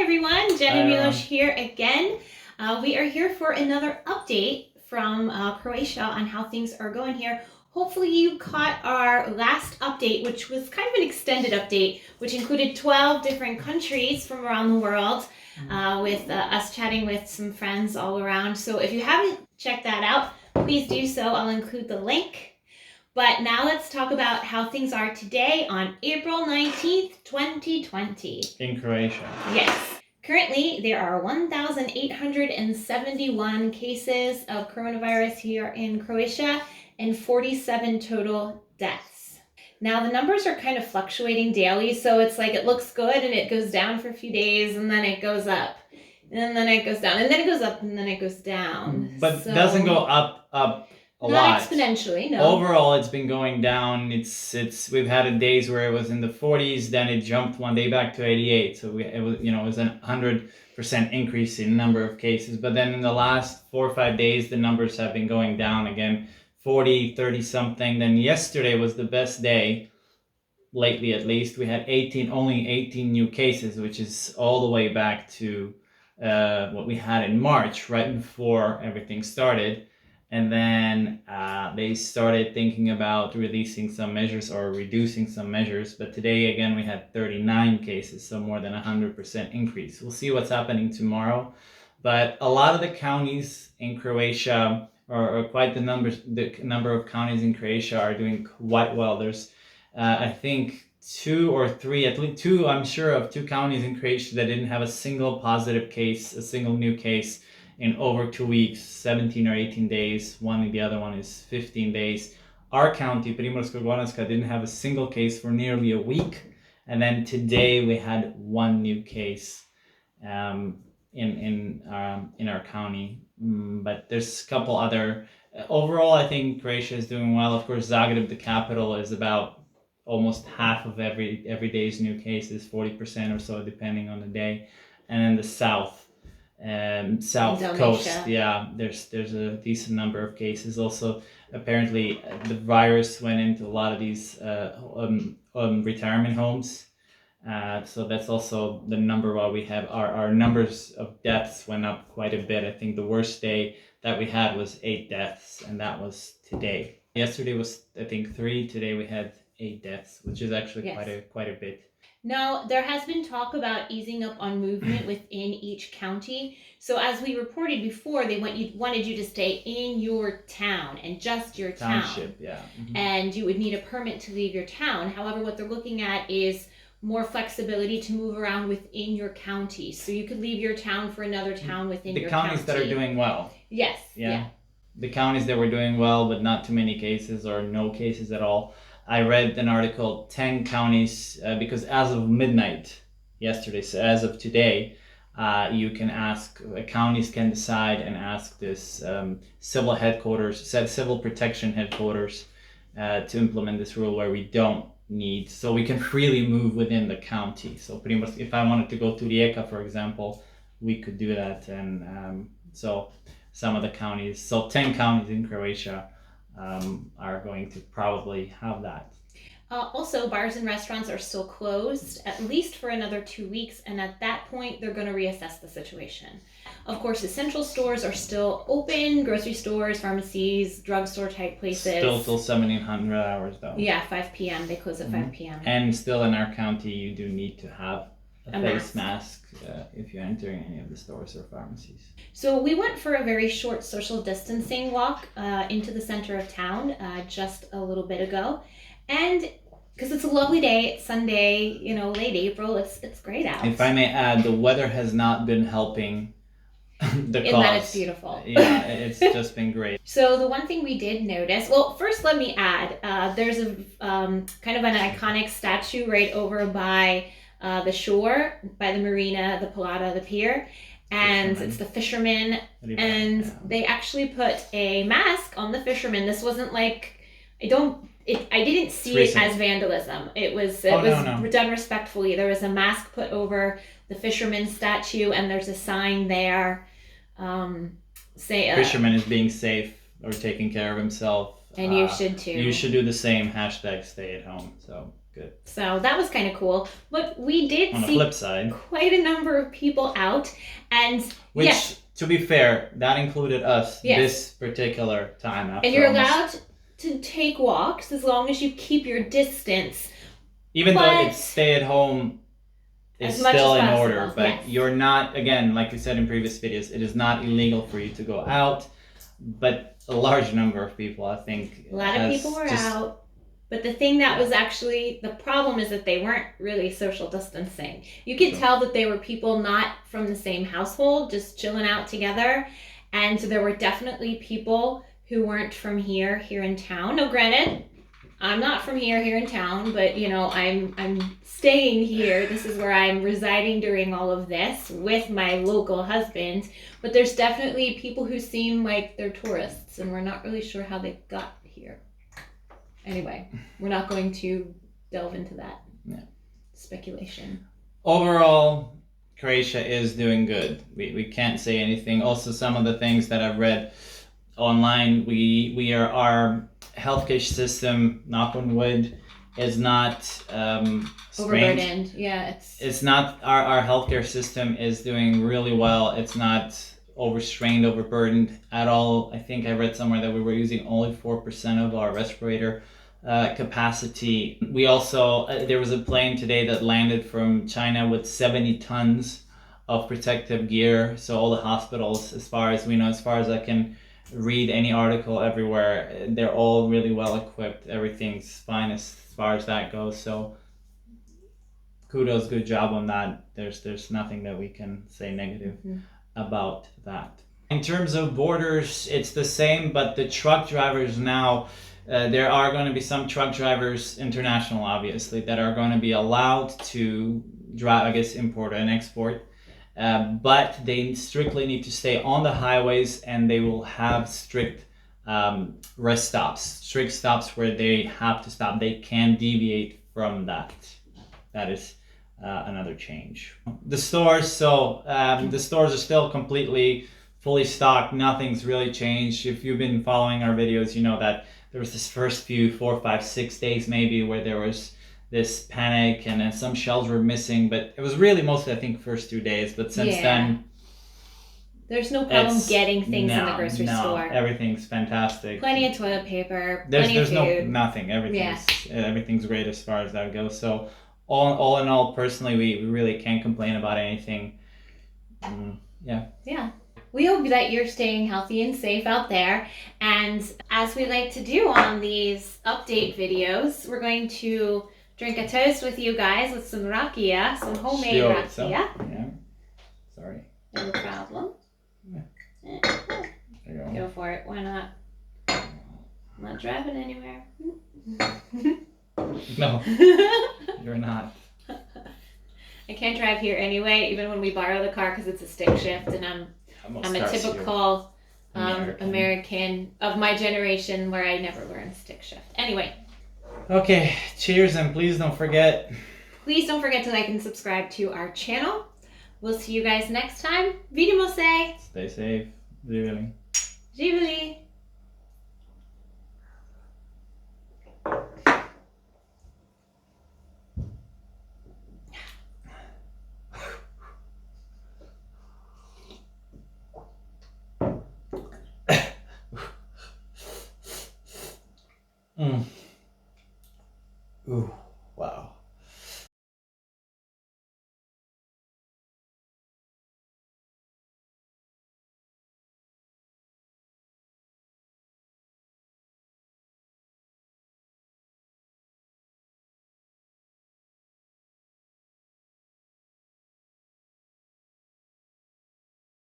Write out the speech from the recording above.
everyone, Jen and Milos here again. We are here for another update from Croatia on how things are going here. Hopefully you caught our last update, which was kind of an extended update, which included 12 different countries from around the world, with us chatting with some friends all around. So if you haven't checked that out, please do so. I'll include the link. But now let's talk about how things are today on April 19th, 2020. In Croatia. Yes. Currently, there are 1,871 cases of coronavirus here in Croatia and 47 total deaths. Now, the numbers are kind of fluctuating daily, so it's like it looks good and it goes down for a few days and then it goes up. And then it goes down, and then it goes up, and then it goes down. But it doesn't go up a not lot. Not exponentially, no. Overall, it's been going down. We've had days where it was in the 40s, then it jumped one day back to 88. So it was a 100% increase in number of cases. But then in the last 4 or 5 days, the numbers have been going down again, 40, 30 something. Then yesterday was the best day, lately at least. We had only 18 new cases, which is all the way back to what we had in March, right before everything started. And then they started thinking about releasing some measures or reducing some measures. But today, again, we had 39 cases, so more than 100% increase. We'll see what's happening tomorrow. But a lot of the counties in Croatia, or quite the number of counties in Croatia are doing quite well. There's, I think, 2 or 3, at least 2, I'm sure of 2 counties in Croatia that didn't have a single positive case, a single new case in over 2 weeks, 17 or 18 days. The other one is 15 days. Our county, Primorsko-Goranska, didn't have a single case for nearly a week. And then today we had 1 new case in our county. But there's a couple other. Overall, I think Croatia is doing well. Of course, Zagreb, the capital, is about almost half of every day's new cases, 40% or so, depending on the day. And then the south coast, there's a decent number of cases. Also, apparently the virus went into a lot of these retirement homes, so that's also the number. While we have our numbers of deaths went up quite a bit. I think the worst day that we had was 8 deaths, and that was today. Yesterday was, I think, 3. Today we had 8 deaths, which is actually quite a bit. Now, there has been talk about easing up on movement within each county. So as we reported before, they wanted you to stay in your town and just your township, town. yeah. Mm-hmm. And you would need a permit to leave your town. However, what they're looking at is more flexibility to move around within your county. So you could leave your town for another town within your county. The counties that are doing well. Yes. Yeah. The counties that were doing well, but not too many cases or no cases at all. I read an article, 10 counties, because as of midnight yesterday, so as of today, you can ask, counties can decide and ask this civil protection headquarters to implement this rule where we don't need, so we can freely move within the county. So pretty much if I wanted to go to Rijeka, for example, we could do that. And so some of the counties, so 10 counties in Croatia, are going to probably have that. Also, bars and restaurants are still closed, at least for another 2 weeks, and at that point, they're going to reassess the situation. Of course, essential stores are still open, grocery stores, pharmacies, drugstore type places. Still till 1700 hours though. Yeah, 5 p.m. They close at 5 p.m. And still in our county, you do need to have a face mask if you're entering any of the stores or pharmacies. So we went for a very short social distancing walk into the center of town just a little bit ago, and because it's a lovely day, it's Sunday, late April, it's great out. If I may add, the weather has not been helping the cause. In that it's beautiful. Yeah, it's just been great. So the one thing we did notice, well, first let me add, there's a kind of an iconic statue right over by the shore, by the marina, the Palata, the pier, and it's the fisherman, and they actually put a mask on the fisherman. This wasn't like, I didn't see it as vandalism. It was done respectfully. There was a mask put over the fisherman statue, and there's a sign there fisherman is being safe or taking care of himself. And you should too. You should do the same. #stay at home. So Good. So that was kind of cool. But we did On the see flip side, quite a number of people out, and which, yes, to be fair, that included us Yes. this particular time. After and you're almost- allowed to take walks as long as you keep your distance. even though but- it's stay at home is As much still as in possible, order, but yes. you're not, again, like we said in previous videos, it is not illegal for you to go out, but a large number of people, I think, A lot of has people were just- out. But the thing that was actually the problem is that they weren't really social distancing. You could Sure. tell that they were people not from the same household, just chilling out together. And there were definitely people who weren't from here in town. Now, granted, I'm not from here in town, but you know, I'm staying here. This is where I'm residing during all of this with my local husband. But there's definitely people who seem like they're tourists, and we're not really sure how they got here. Anyway, we're not going to delve into that speculation. Overall, Croatia is doing good. We can't say anything. Also, some of the things that I've read online, our healthcare system, knock on wood, is not strained. Overburdened. Yeah, It's not, our healthcare system is doing really well. It's not overstrained, overburdened at all. I think I read somewhere that we were using only 4% of our respirator capacity. We also, there was a plane today that landed from China with 70 tons of protective gear. So all the hospitals, as far as we know, as far as I can read any article everywhere, they're all really well equipped. Everything's fine as far as that goes. So kudos, good job on that. There's nothing that we can say negative about that. In terms of borders, it's the same, but the truck drivers now, there are going to be some truck drivers, international obviously, that are going to be allowed to drive, I guess, import and export, but they strictly need to stay on the highways, and they will have strict rest stops, strict stops where they have to stop. They can deviate from that. That is another change. The stores, the stores are still completely fully stocked. Nothing's really changed. If you've been following our videos, you know that there was this first few 4, 5, 6 days maybe where there was this panic and then some shelves were missing, but it was really mostly, I think, first 2 days. But since then, there's no problem getting things in the grocery no, store. Everything's fantastic. Plenty of toilet paper, There's plenty of food. nothing. Everything's great as far as that goes. So all in all, personally, we really can't complain about anything. Yeah. We hope that you're staying healthy and safe out there. And as we like to do on these update videos, we're going to drink a toast with you guys with some rakia, some homemade rakia. Yeah. Sorry. No problem. There you go. Go for it. Why not? I'm not driving anywhere. No, you're not. I can't drive here anyway, even when we borrow the car, because it's a stick shift, and I'm a typical American of my generation where I never learned stick shift. Anyway. Okay, cheers, and please don't forget. Please don't forget to like and subscribe to our channel. We'll see you guys next time. Vidimo se. Stay safe. Živjeli. Živjeli.